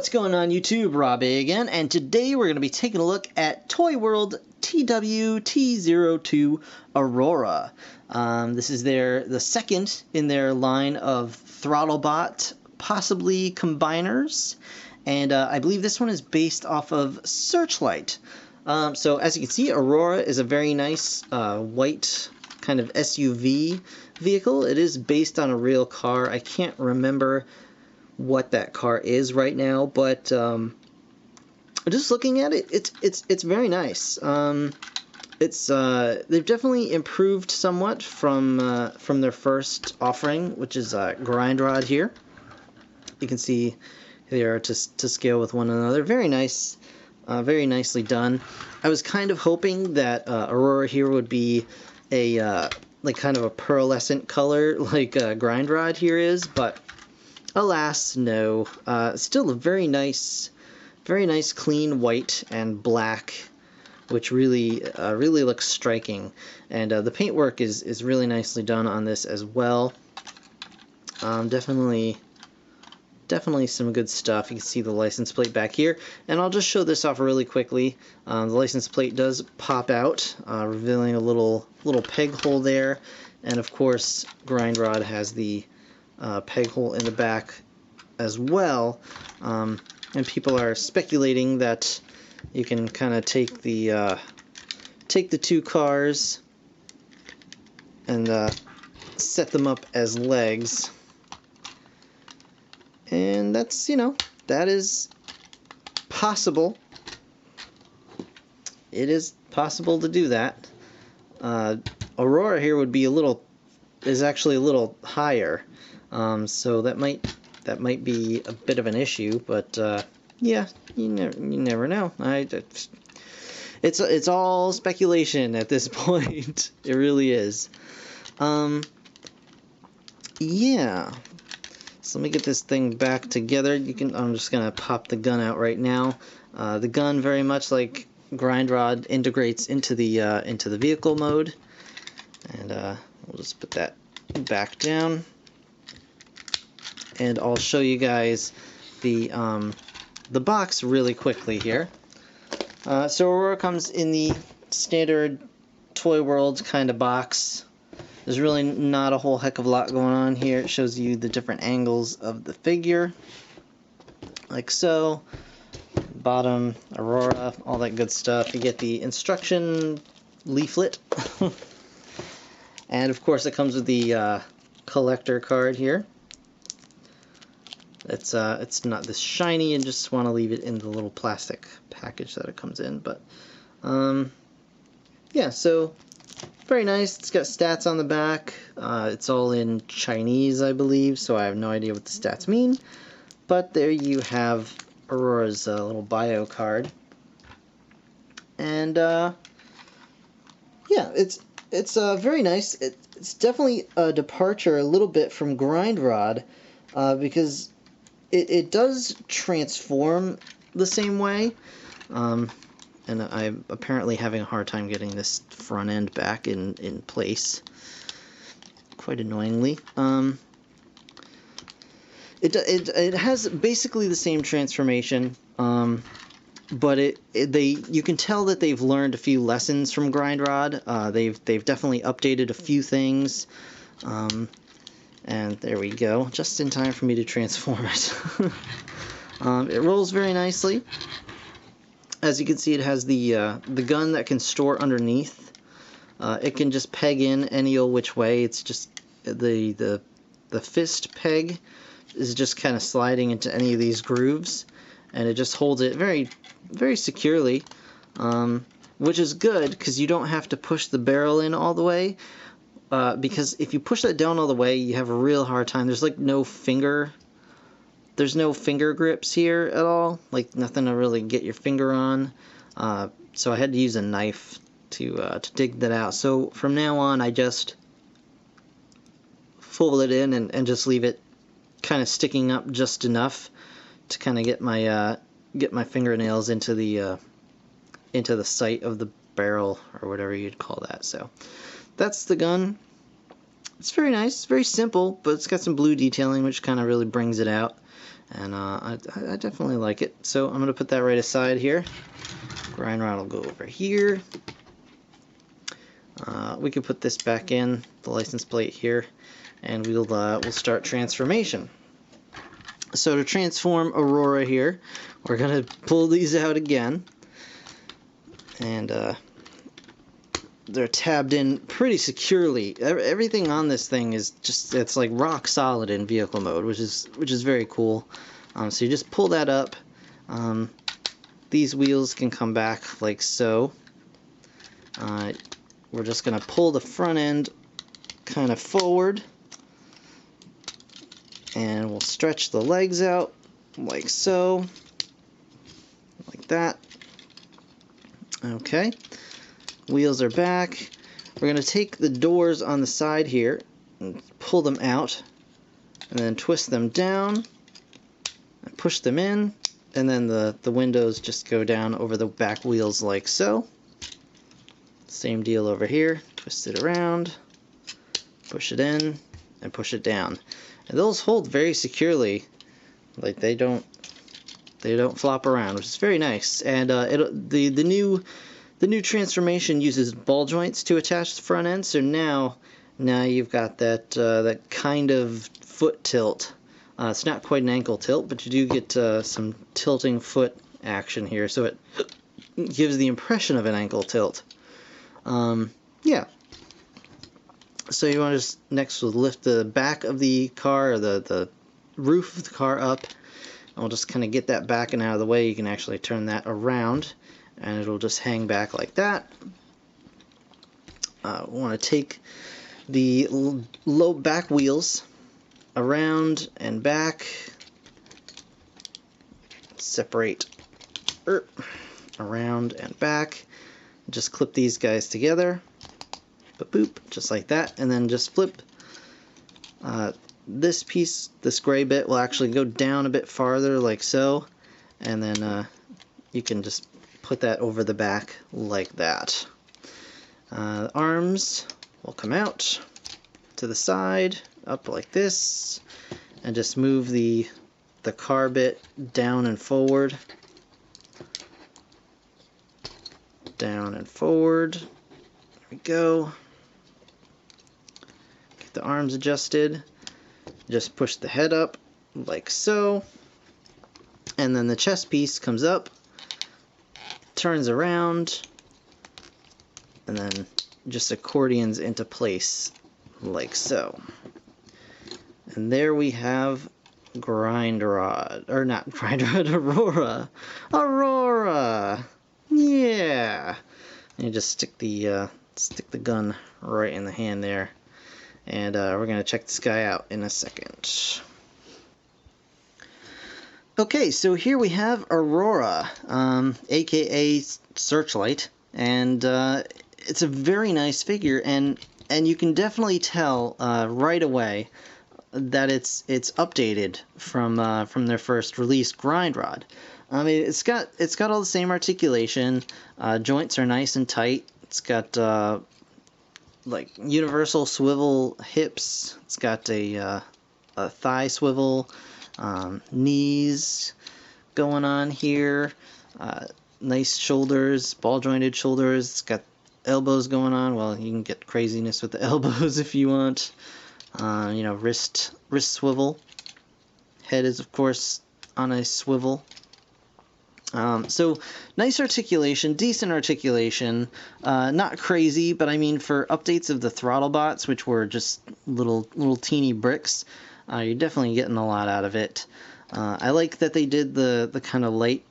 What's going on YouTube? Rob A again, and today we're going to be taking a look at ToyWorld TW-T02 Aurora. This is the second in their line of ThrottleBot, possibly combiners, and I believe this one is based off of Searchlight. So as you can see, Aurora is a very nice white kind of SUV vehicle. It is based on a real car. I can't remember what that car is right now, but just looking at it, it's very nice. They've definitely improved somewhat from their first offering, which is Grind Rod here. You can see they are to scale with one another. Very nice, very nicely done. I was kind of hoping that Aurora here would be a like kind of a pearlescent color like Grind Rod here is, but alas, no. Still a very nice clean white and black, which really looks striking. And the paintwork is really nicely done on this as well. Definitely some good stuff. You can see the license plate back here, and I'll just show this off really quickly. The license plate does pop out, revealing a little peg hole there, and of course, Grind Rod has the peg hole in the back as well, and people are speculating that you can kind of take the two cars and set them up as legs, and that's, you know, that is possible. It is possible to do that. Aurora here would be is actually a little higher. So that might be a bit of an issue, but yeah, you never know. It's all speculation at this point. It really is. Yeah. So let me get this thing back together. I'm just gonna pop the gun out right now. The gun, very much like Grind Rod, integrates into the vehicle mode, and we'll just put that back down. And I'll show you guys the box really quickly here. So Aurora comes in the standard ToyWorld kind of box. There's really not a whole heck of a lot going on here. It shows you the different angles of the figure, like so. Bottom, Aurora, all that good stuff. You get the instruction leaflet, and of course it comes with the collector card here. It's not this shiny, and just want to leave it in the little plastic package that it comes in. But yeah, so very nice. It's got stats on the back. It's all in Chinese, I believe, so I have no idea what the stats mean. But there you have Aurora's little bio card, and yeah, it's very nice. It's definitely a departure a little bit from Grind Rod, because it does transform the same way, and I'm apparently having a hard time getting this front end back in place, quite annoyingly. It has basically the same transformation, but you can tell that they've learned a few lessons from Grind Rod. They've definitely updated a few things. And there we go, just in time for me to transform it. It rolls very nicely. As you can see, it has the gun that can store underneath. It can just peg in any old which way. It's just the fist peg is just kind of sliding into any of these grooves, and it just holds it very, very securely, which is good because you don't have to push the barrel in all the way. Because if you push that down all the way, you have a real hard time. There's like no finger grips here at all, like nothing to really get your finger on. So I had to use a knife to dig that out. So from now on, I just fold it in and just leave it kind of sticking up just enough to kind of get my fingernails into the sight of the barrel, or whatever you'd call that. So that's the gun. It's very nice. It's very simple, but it's got some blue detailing, which kind of really brings it out. and I definitely like it. So I'm going to put that right aside here. Grind rod will go over here. We can put this back in, the license plate here, and we'll start transformation. So to transform Aurora here, we're going to pull these out again, and they're tabbed in pretty securely. Everything on this thing is just, it's like rock solid in vehicle mode, which is very cool. So you just pull that up. These wheels can come back like so. We're just going to pull the front end kind of forward, and we'll stretch the legs out like so, like that. Okay, wheels are back. We're going to take the doors on the side here and pull them out, and then twist them down and push them in, and then the windows just go down over the back wheels like so. Same deal over here. Twist it around, push it in, and push it down. And those hold very securely, like they don't flop around, which is very nice. And the new transformation uses ball joints to attach the front end. So now you've got that kind of foot tilt. It's not quite an ankle tilt, but you do get some tilting foot action here, so it gives the impression of an ankle tilt. Yeah. So you want to just next we'll lift the back of the car, or the roof of the car up, and we'll just kind of get that back and out of the way. You can actually turn that around, and it'll just hang back like that. We want to take the low back wheels around and back, separate around and back. Just clip these guys together, boop, just like that, and then just flip. This piece, this gray bit, will actually go down a bit farther, like so, and then you can just put that over the back like that. The arms will come out to the side, up like this, and just move the car bit down and forward. Down and forward. There we go. Get the arms adjusted. Just push the head up like so. And then the chest piece comes up, turns around, and then just accordions into place like so. And there we have grind rod, or not grind rod, Aurora. Aurora! Yeah! And you just stick the gun right in the hand there. And we're going to check this guy out in a second. Okay, so here we have Aurora, aka Searchlight, and it's a very nice figure, and you can definitely tell right away that it's updated from their first release, Grind Rod. I mean, it's got all the same articulation. Joints are nice and tight. It's got like universal swivel hips. It's got a thigh swivel, knees going on here. Nice shoulders, ball jointed shoulders. It's got elbows going on. Well, you can get craziness with the elbows if you want. You know, wrist swivel. Head is of course on a swivel. So nice articulation, decent articulation, not crazy, but I mean for updates of the throttle bots, which were just little teeny bricks, you're definitely getting a lot out of it. I like that they did the kind of light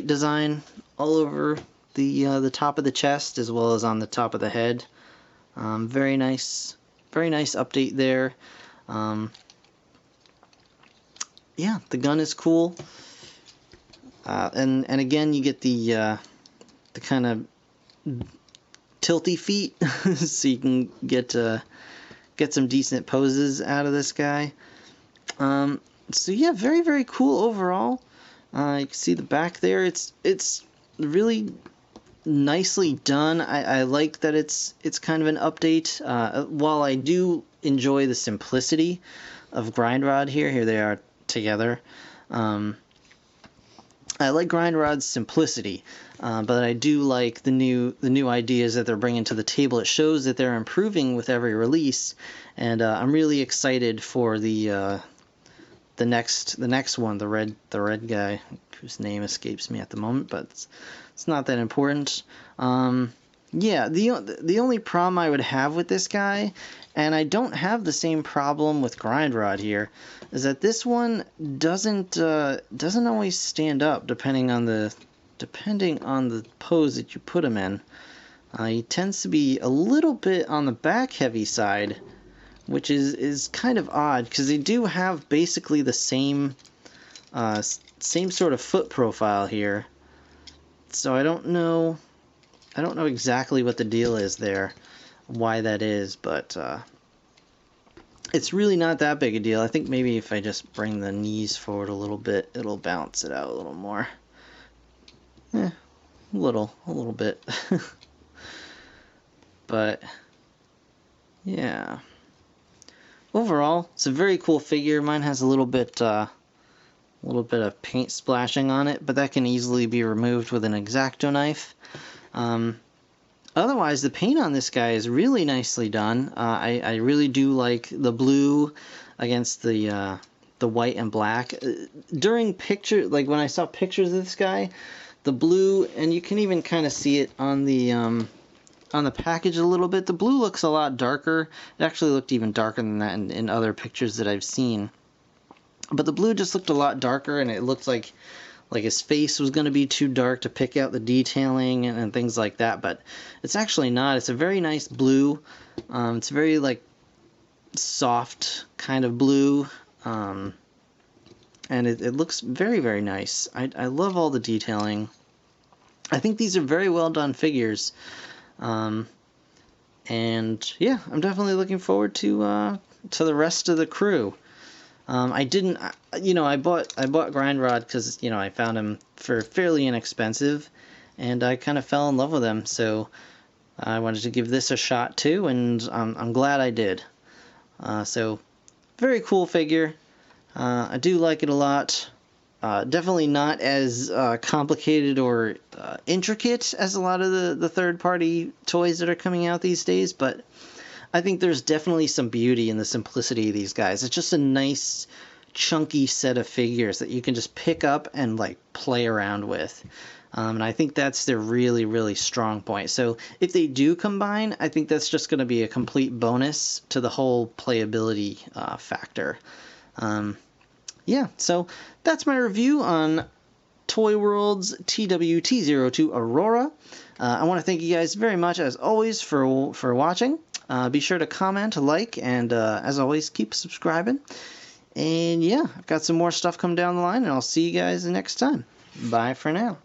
design all over the top of the chest as well as on the top of the head. Very nice update there. Yeah, the gun is cool. And again, you get the kind of tilty feet, so you can get some decent poses out of this guy. So yeah, very cool overall. You can see the back there. It's really nicely done. I like that it's kind of an update. While I do enjoy the simplicity of Grind Rod here they are together. I like Grindrod's simplicity, but I do like the new ideas that they're bringing to the table. It shows that they're improving with every release, and I'm really excited for the next one, the red guy, whose name escapes me at the moment, but it's not that important. Yeah, the only problem I would have with this guy, and I don't have the same problem with Grindrod here, is that this one doesn't always stand up depending on the pose that you put him in. He tends to be a little bit on the back heavy side, which is kind of odd because they do have basically the same sort of foot profile here. So I don't know exactly what the deal is there, why that is, but it's really not that big a deal. I think maybe if I just bring the knees forward a little bit, it'll balance it out a little more. A little bit. But yeah. Overall, it's a very cool figure. Mine has a little bit of paint splashing on it, but that can easily be removed with an X-Acto knife. Otherwise, the paint on this guy is really nicely done. I really do like the blue against the white and black. During like when I saw pictures of this guy, the blue, and you can even kind of see it on the package a little bit, the blue looks a lot darker. It actually looked even darker than that in other pictures that I've seen. But the blue just looked a lot darker, and it looked like his face was going to be too dark to pick out the detailing and things like that, but it's actually not. It's a very nice blue. It's very like soft kind of blue, and it looks very, very nice. I love all the detailing. I think these are very well done figures, and yeah, I'm definitely looking forward to the rest of the crew. I bought Grindrod because, I found him for fairly inexpensive, and I kind of fell in love with him, so I wanted to give this a shot too, and I'm glad I did. So, very cool figure. I do like it a lot. Definitely not as complicated or intricate as a lot of the third-party toys that are coming out these days, but I think there's definitely some beauty in the simplicity of these guys. It's just a nice, chunky set of figures that you can just pick up and like play around with. And I think that's their really, really strong point. So if they do combine, I think that's just going to be a complete bonus to the whole playability factor. Yeah, so that's my review on ToyWorld's TW-T02 Aurora. I want to thank you guys very much, as always, for watching. Be sure to comment, like, and as always, keep subscribing. And yeah, I've got some more stuff coming down the line, and I'll see you guys next time. Bye for now.